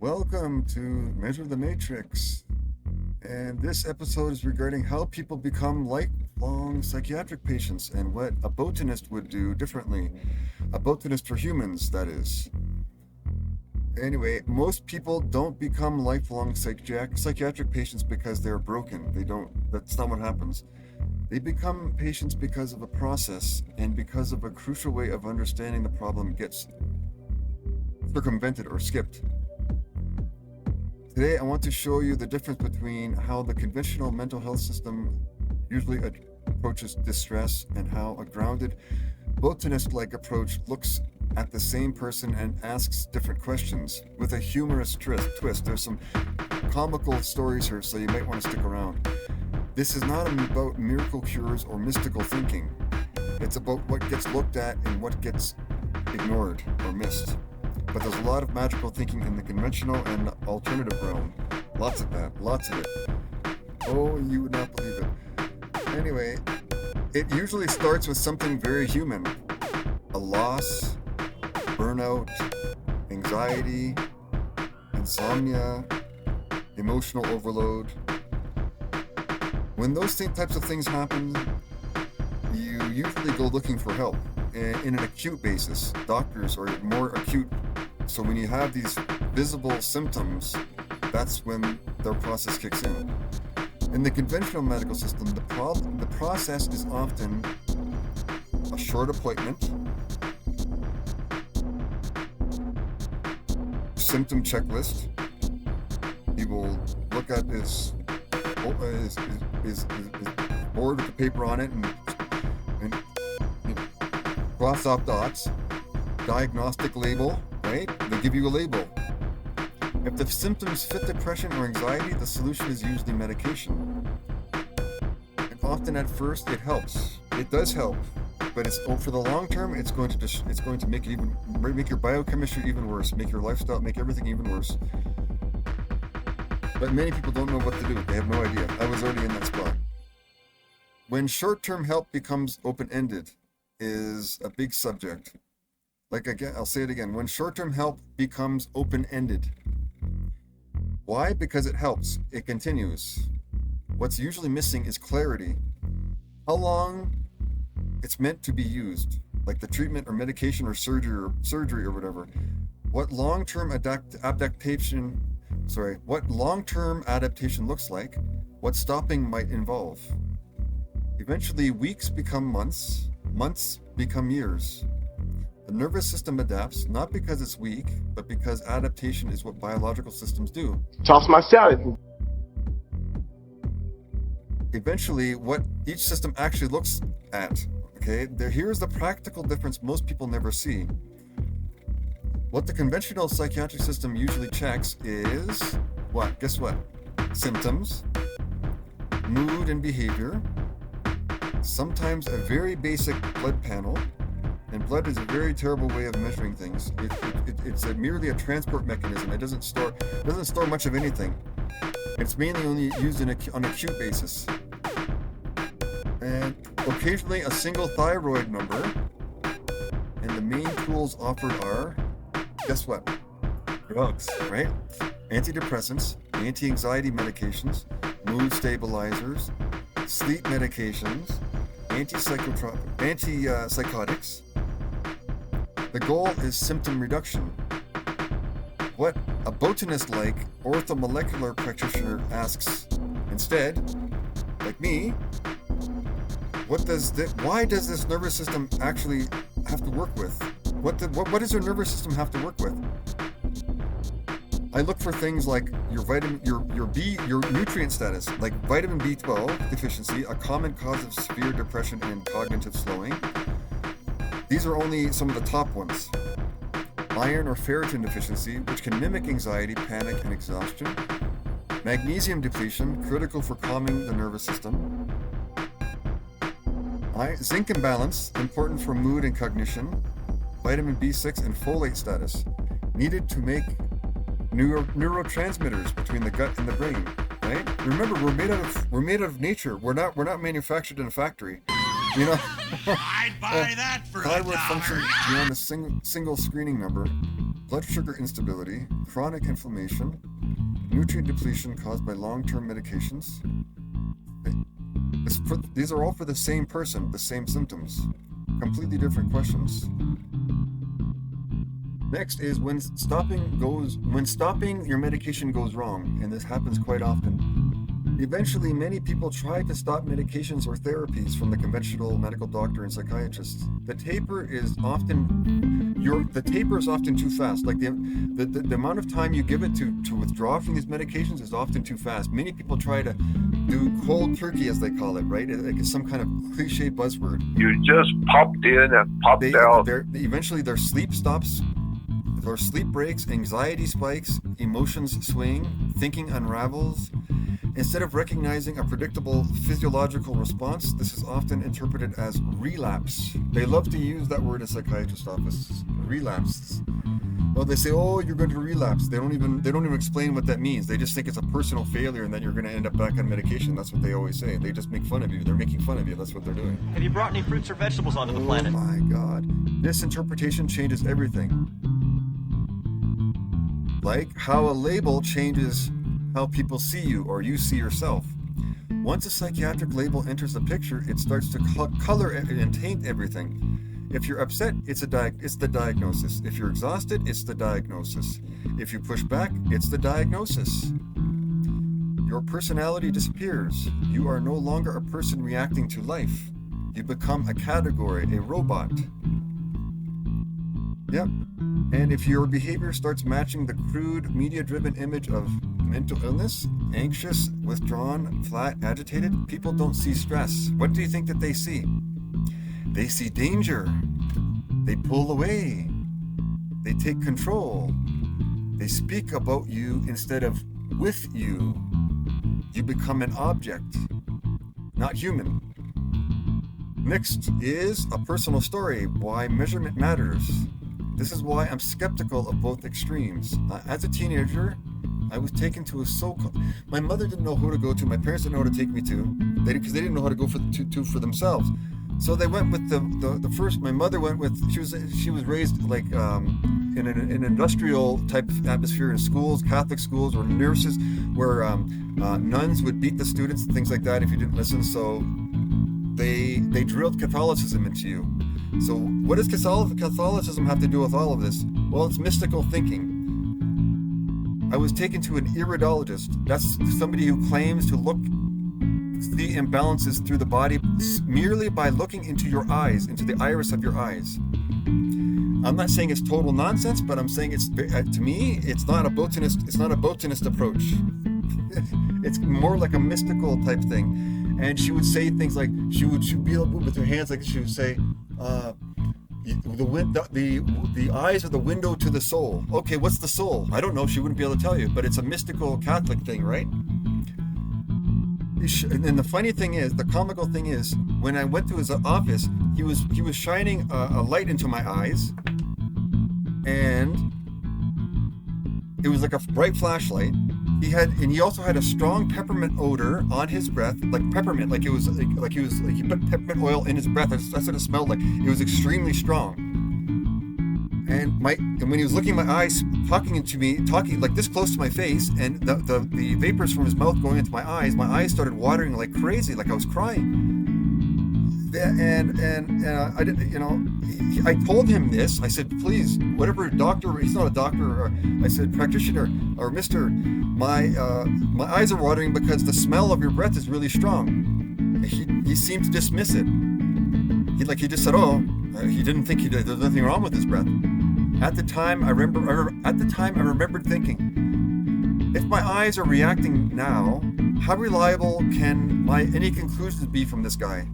Welcome to Measure the Matrix. And this episode is regarding how people become lifelong psychiatric patients and what a botanist would do differently. A botanist for humans, that is. Anyway, most people don't become lifelong psychiatric patients because they're broken. That's not what happens. They become patients because of a process and because of a crucial way of understanding the problem gets circumvented or skipped. Today, I want to show you the difference between how the conventional mental health system usually approaches distress and how a grounded, botanist-like approach looks at the same person and asks different questions with a humorous twist. There's some comical stories here, so you might want to stick around. This is not about miracle cures or mystical thinking. It's about what gets looked at and what gets ignored or missed. But there's a lot of magical thinking in the conventional and alternative realm. Lots of it. Oh, you would not believe it. Anyway, it usually starts with something very human. A loss, burnout, anxiety, insomnia, emotional overload. When those types of things happen, you usually go looking for help in an acute basis. Doctors are more acute. So when you have these visible symptoms, that's when their process kicks in. In the conventional medical system, the process is often a short appointment, symptom checklist. He will look at his board with the paper on it and cross off dots. Diagnostic label. Right? They give you a label. If the symptoms fit depression or anxiety, the solution is usually medication. And often at first it helps. It does help, but for the long term, it's going to make your biochemistry even worse, make your lifestyle, make everything even worse. But many people don't know what to do. They have no idea. I was already in that spot. When short-term help becomes open-ended is a big subject. I'll say it again. When short-term help becomes open-ended. Why? Because it helps. It continues. What's usually missing is clarity. How long it's meant to be used, like the treatment or medication or surgery or whatever. What long-term adaptation looks like, what stopping might involve. Eventually, weeks become months become years. The nervous system adapts, not because it's weak, but because adaptation is what biological systems do. Toss my salad. Eventually, what each system actually looks at, here's the practical difference most people never see. What the conventional psychiatric system usually checks is, what? Guess what? Symptoms, mood and behavior, sometimes a very basic blood panel. And blood is a very terrible way of measuring things. It's merely a transport mechanism. It doesn't store much of anything. It's mainly only used on an acute basis. And occasionally a single thyroid number. And the main tools offered are, guess what? Drugs, right? Antidepressants, anti-anxiety medications, mood stabilizers, sleep medications, antipsychotics. The goal is symptom reduction. What a botanist-like orthomolecular practitioner asks instead, like me, why does this nervous system actually have to work with? What does your nervous system have to work with? I look for things like your nutrient status, like vitamin B12 deficiency, a common cause of severe depression and cognitive slowing. These are only some of the top ones. Iron or ferritin deficiency, which can mimic anxiety, panic, and exhaustion. Magnesium depletion, critical for calming the nervous system. Zinc imbalance, important for mood and cognition. Vitamin B6 and folate status, needed to make neurotransmitters between the gut and the brain. Right? Remember, we're made out of nature. We're not manufactured in a factory. You know, I'd buy that for thyroid $1. function beyond a single screening number. blood sugar instability, chronic inflammation, nutrient depletion caused by long-term medications. These are all for the same person, the same symptoms, completely different questions. Next is when stopping your medication goes wrong, and this happens quite often. Eventually, many people try to stop medications or therapies from the conventional medical doctor and psychiatrist. The taper is often too fast. Like the amount of time you give it to withdraw from these medications is often too fast. Many people try to do cold turkey, as they call it, right? Like it's some kind of cliche buzzword. You just popped in and popped out. Eventually, their sleep stops. Their sleep breaks, anxiety spikes, emotions swing, thinking unravels. Instead of recognizing a predictable physiological response, this is often interpreted as relapse. They love to use that word in psychiatrist offices. Relapse. Well, they say, "Oh, you're going to relapse." They don't even explain what that means. They just think it's a personal failure and then you're going to end up back on medication. That's what they always say. They just make fun of you. They're making fun of you. That's what they're doing. Have you brought any fruits or vegetables onto the planet? Oh my God. This interpretation changes everything. Like how a label changes how people see you or you see yourself. Once a psychiatric label enters the picture, it starts to color and taint everything. If you're upset, it's the diagnosis. If you're exhausted, it's the diagnosis. If you push back, it's the diagnosis. Your personality disappears. You are no longer a person reacting to life. You become a category, a robot. Yep. And if your behavior starts matching the crude, media-driven image of mental illness, anxious, withdrawn, flat, agitated, people don't see stress. What do you think that they see? They see danger. They pull away. They take control. They speak about you instead of with you. You become an object, not human. Next is a personal story, why measurement matters. This is why I'm skeptical of both extremes. As a teenager, I was taken to my mother didn't know who to go to, my parents didn't know who to take me to, because they didn't know how to go to for themselves. So they went with the first, my mother went with, she was raised like in an industrial type of atmosphere in schools, Catholic schools, or nurses, where nuns would beat the students and things like that if you didn't listen. So they drilled Catholicism into you. So what does Catholicism have to do with all of this? Well, it's mystical thinking. I was taken to an iridologist. That's somebody who claims to see imbalances through the body merely by looking into your eyes, into the iris of your eyes. I'm not saying it's total nonsense, but I'm saying to me, it's not a botanist approach. It's more like a mystical type thing. And she would say things like, she would be able to move with her hands, like she would say, the eyes are the window to the soul. Okay, what's the soul? I don't know. She wouldn't be able to tell you, but it's a mystical Catholic thing, right? And the funny thing is, the comical thing is, when I went to his office, he was shining a light into my eyes, and it was like a bright flashlight. He also had a strong peppermint odor on his breath, like peppermint, like he put peppermint oil in his breath. That's what it smelled like. It was extremely strong. And when he was looking in my eyes, talking like this close to my face, and the vapors from his mouth going into my eyes started watering like crazy, like I was crying. And I didn't, I told him this. I said, please, whatever doctor, he's not a doctor, I said, practitioner or mister, my eyes are watering because the smell of your breath is really strong. He seemed to dismiss it. He just said, he didn't think there's nothing wrong with his breath. At the time, I remembered thinking, if my eyes are reacting now, how reliable can any conclusions be from this guy?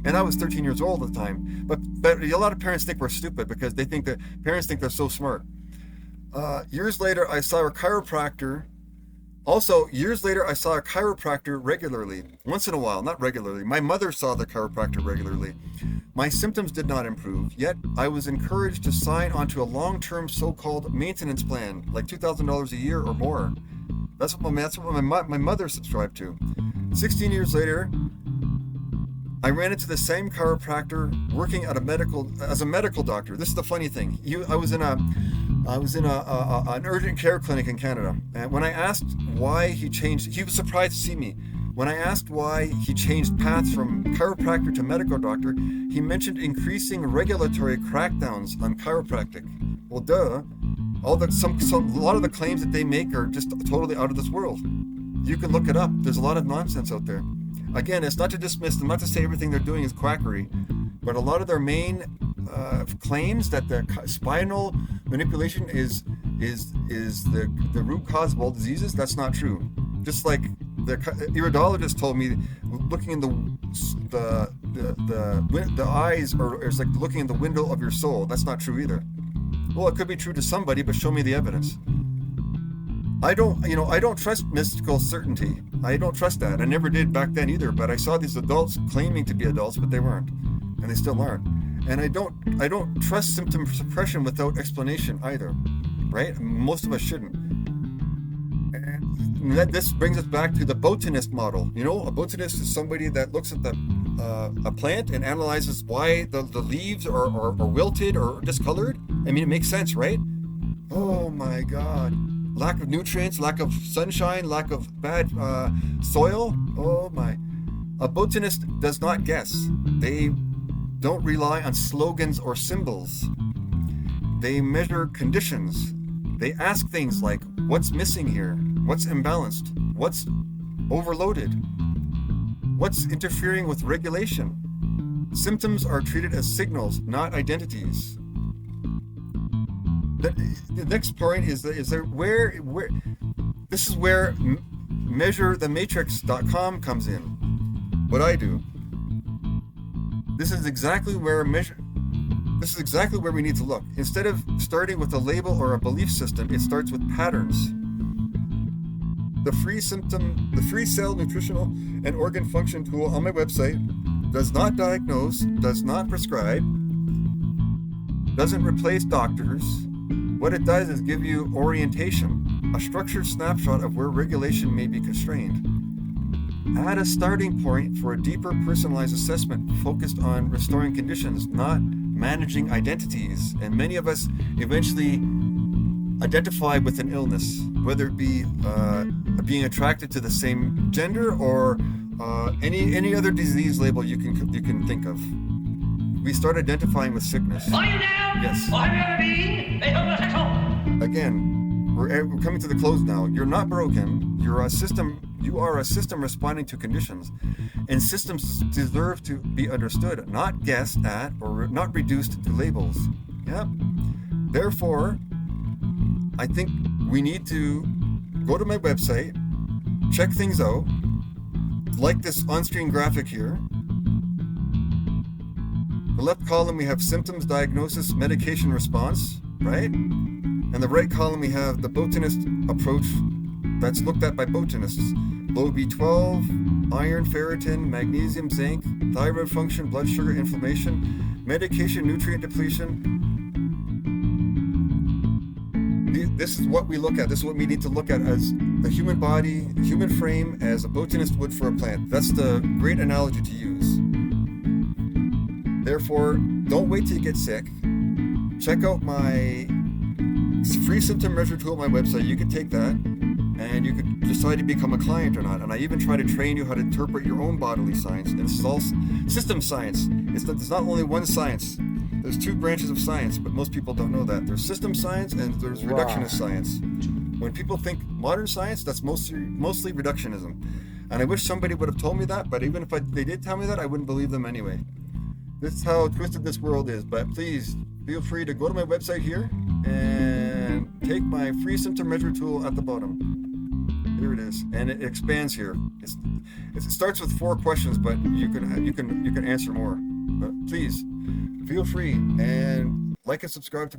And I was 13 years old at the time. But a lot of parents think we're stupid because parents think they're so smart. Years later, I saw a chiropractor. Also, years later, I saw a chiropractor regularly. Once in a while, not regularly. My mother saw the chiropractor regularly. My symptoms did not improve, yet I was encouraged to sign onto a long-term so-called maintenance plan, like $2,000 a year or more. That's what my mother subscribed to. 16 years later, I ran into the same chiropractor working as a medical doctor. This is the funny thing. I was in a I was in an urgent care clinic in Canada, and when I asked why he changed, he was surprised to see me. When I asked why he changed paths from chiropractor to medical doctor, he mentioned increasing regulatory crackdowns on chiropractic. Well, duh. A lot of the claims that they make are just totally out of this world. You can look it up. There's a lot of nonsense out there. Again, it's not to dismiss them, not to say everything they're doing is quackery, but a lot of their main claims that the spinal manipulation is the root cause of all diseases, that's not true. Just like the iridologist told me, looking in the eyes is like looking in the window of your soul. That's not true either. Well, it could be true to somebody, but show me the evidence. I don't trust mystical certainty. I don't trust that. I never did back then either, but I saw these adults claiming to be adults, but they weren't, and they still aren't. And I don't trust symptom suppression without explanation either, right? Most of us shouldn't. And this brings us back to the botanist model. You know, a botanist is somebody that looks at a plant and analyzes why the leaves are wilted or discolored. I mean, it makes sense, right? Oh my God. Lack of nutrients, lack of sunshine, lack of bad soil. Oh my. A botanist does not guess. They don't rely on slogans or symbols. They measure conditions. They ask things like, what's missing here? What's imbalanced? What's overloaded? What's interfering with regulation? Symptoms are treated as signals, not identities. The next point is where this is where measurethematrix.com comes in. What I do. This is exactly where we need to look. Instead of starting with a label or a belief system, it starts with patterns. The free cell nutritional and organ function tool on my website does not diagnose, does not prescribe, doesn't replace doctors. What it does is give you orientation, a structured snapshot of where regulation may be constrained. Add a starting point for a deeper personalized assessment focused on restoring conditions, not managing identities. And many of us eventually identify with an illness, whether it be being attracted to the same gender or any other disease label you can think of. We start identifying with sickness. Yes. Again, we're coming to the close now. You're not broken. You are a system responding to conditions, and systems deserve to be understood, not guessed at or not reduced to labels. Yep. Therefore, I think we need to go to my website, check things out, like this on-screen graphic here. The left column we have symptoms, diagnosis, medication response, right? And the right column we have the botanist approach that's looked at by botanists. Low B12, iron, ferritin, magnesium, zinc, thyroid function, blood sugar, inflammation, medication, nutrient depletion. This is what we look at. This is what we need to look at as the human body, the human frame, as a botanist would for a plant. That's the great analogy to use. Therefore, don't wait till you get sick. Check out my free symptom measure tool on my website. You can take that and you could decide to become a client or not. And I even try to train you how to interpret your own bodily science. And it's all system science. There's not only one science. There's two branches of science, but most people don't know that. There's system science and there's reductionist science. When people think modern science, that's mostly reductionism. And I wish somebody would have told me that, but even if they did tell me that, I wouldn't believe them anyway. This is how twisted this world is. But please feel free to go to my website here and take my free symptom measure tool at the bottom. Here it is, and it expands here. It starts with 4 questions, but you can answer more. But please feel free and like and subscribe to